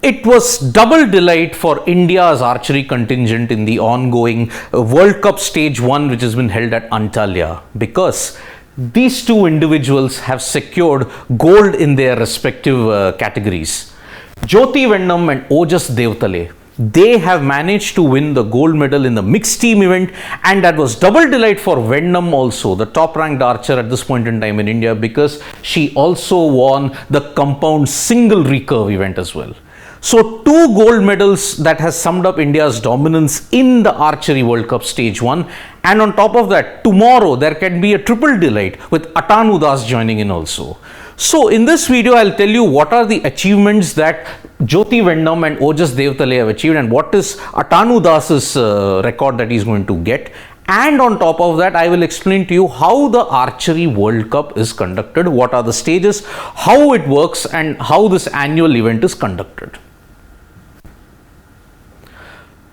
It was double delight for India's archery contingent in the ongoing World Cup Stage 1, which has been held at Antalya, because these two individuals have secured gold in their respective categories. Jyothi Vennam and Ojas Devtale, they have managed to win the gold medal in the mixed team event, and that was double delight for Vennam also, the top ranked archer at this point in time in India, because she also won the compound single recurve event as well. So two gold medals that has summed up India's dominance in the Archery World Cup Stage 1, and on top of that, tomorrow there can be a triple delight with Atanu Das joining in also. So in this video, I'll tell you what are the achievements that Jyothi Vennam and Ojas Devtale have achieved, and what is Atanu Das's record that he's going to get. And on top of that, I will explain to you how the Archery World Cup is conducted, what are the stages, how it works, and how this annual event is conducted.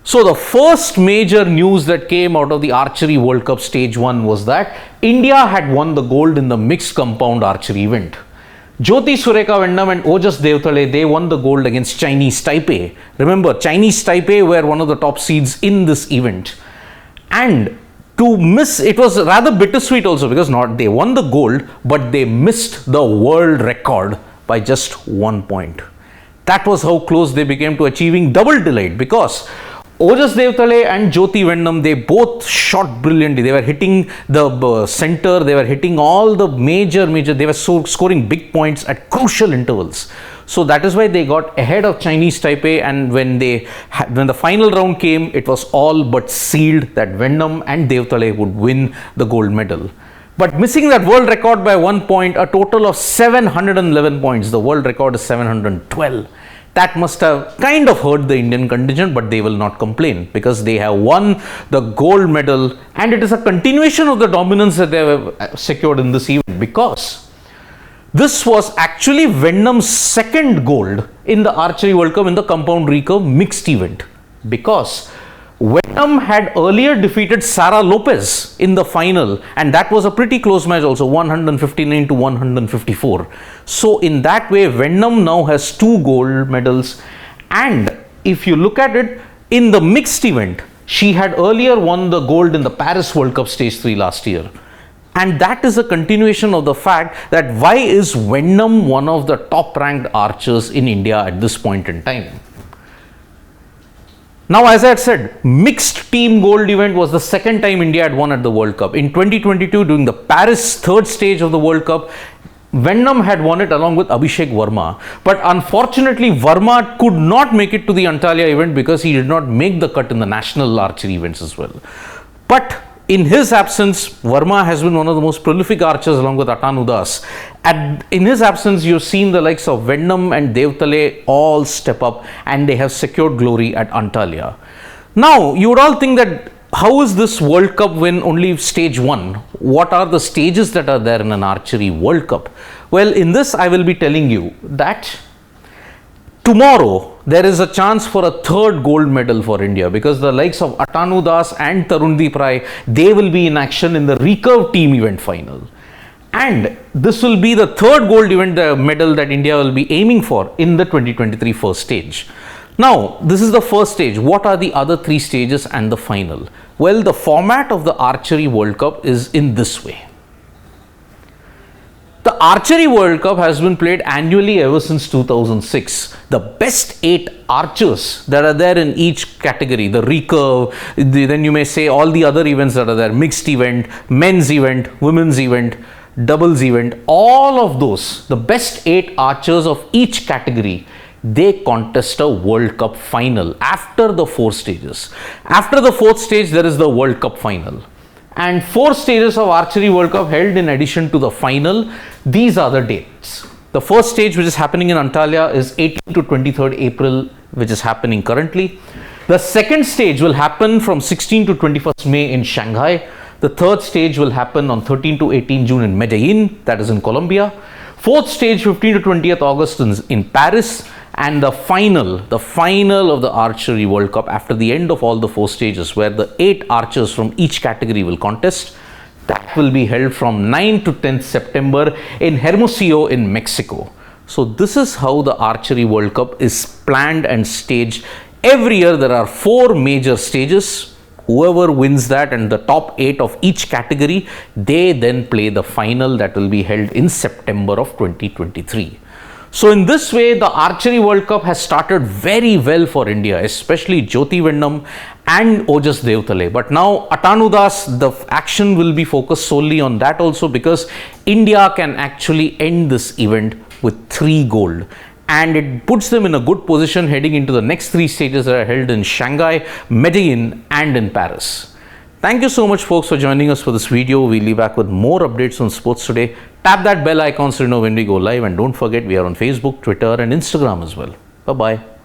So the first major news that came out of the Archery World Cup Stage 1 was that India had won the gold in the mixed compound archery event. Jyothi Vennam and Ojas Devtale, they won the gold against Chinese Taipei. Remember, Chinese Taipei were one of the top seeds in this event. And to miss, it was rather bittersweet also, because they won the gold, but they missed the world record by just 1 point. That was how close they became to achieving double delight, because Ojas Devtale and Jyothi Vennam, they both shot brilliantly. They were hitting the center, they were hitting all the major, they were scoring big points at crucial intervals. So that is why they got ahead of Chinese Taipei, and when the final round came, it was all but sealed that Vennam and Devtale would win the gold medal. But missing that world record by 1 point, a total of 711 points. The world record is 712. That must have kind of hurt the Indian contingent, but they will not complain, because they have won the gold medal, and it is a continuation of the dominance that they have secured in this event, because this was actually Vennam's second gold in the Archery World Cup in the compound recurve mixed event, because Vennam had earlier defeated Sara Lopez in the final, and that was a pretty close match also, 159 to 154. So in that way, Vennam now has 2 gold medals, and if you look at it, in the mixed event, she had earlier won the gold in the Paris World Cup Stage 3 last year. And that is a continuation of the fact that why is Vennam one of the top ranked archers in India at this point in time. Now, as I had said, mixed team gold event was the second time India had won at the World Cup. In 2022, during the Paris third stage of the World Cup, Vennam had won it along with Abhishek Verma. But unfortunately, Verma could not make it to the Antalya event because he did not make the cut in the national archery events as well. But in his absence, Verma has been one of the most prolific archers along with Atanu Das. In his absence, you've seen the likes of Vennam and Devtale all step up, and they have secured glory at Antalya. Now, you would all think that how is this World Cup win only stage 1? What are the stages that are there in an Archery World Cup? Well, in this I will be telling you that tomorrow there is a chance for a third gold medal for India, because the likes of Atanu Das and Tarundeep Rai, they will be in action in the recurve team event final. And this will be the third gold medal that India will be aiming for in the 2023 first stage. Now, this is the first stage. What are the other 3 stages and the final? Well, the format of the Archery World Cup is in this way. The Archery World Cup has been played annually ever since 2006. The best 8 archers that are there in each category, the recurve, then you may say all the other events that are there, mixed event, men's event, women's event, doubles event, all of those, the best 8 archers of each category, they contest a World Cup final after the 4 stages. After the 4th stage, there is the World Cup final. And 4 stages of Archery World Cup held in addition to the final. These are the dates. The first stage, which is happening in Antalya, is 18 to 23rd April, which is happening currently. The second stage will happen from 16 to 21st May in Shanghai. The third stage will happen on 13 to 18 June in Medellin, that is in Colombia. Fourth stage, 15 to 20th August in Paris. And the final of the Archery World Cup, after the end of all the 4 stages, where the 8 archers from each category will contest, that will be held from 9 to 10th September in Hermosillo in Mexico. So this is how the Archery World Cup is planned and staged. Every year there are 4 major stages. Whoever wins that and the top 8 of each category, they then play the final that will be held in September of 2023. So in this way, the Archery World Cup has started very well for India, especially Jyothi Vennam and Ojas Devtale. But now Atanudas, the action will be focused solely on that also, because India can actually end this event with 3 gold. And it puts them in a good position heading into the next 3 stages that are held in Shanghai, Medellin and in Paris. Thank you so much, folks, for joining us for this video. We'll be back with more updates on sports today. Tap that bell icon so you know when we go live, and don't forget we are on Facebook, Twitter and Instagram as well. Bye-bye.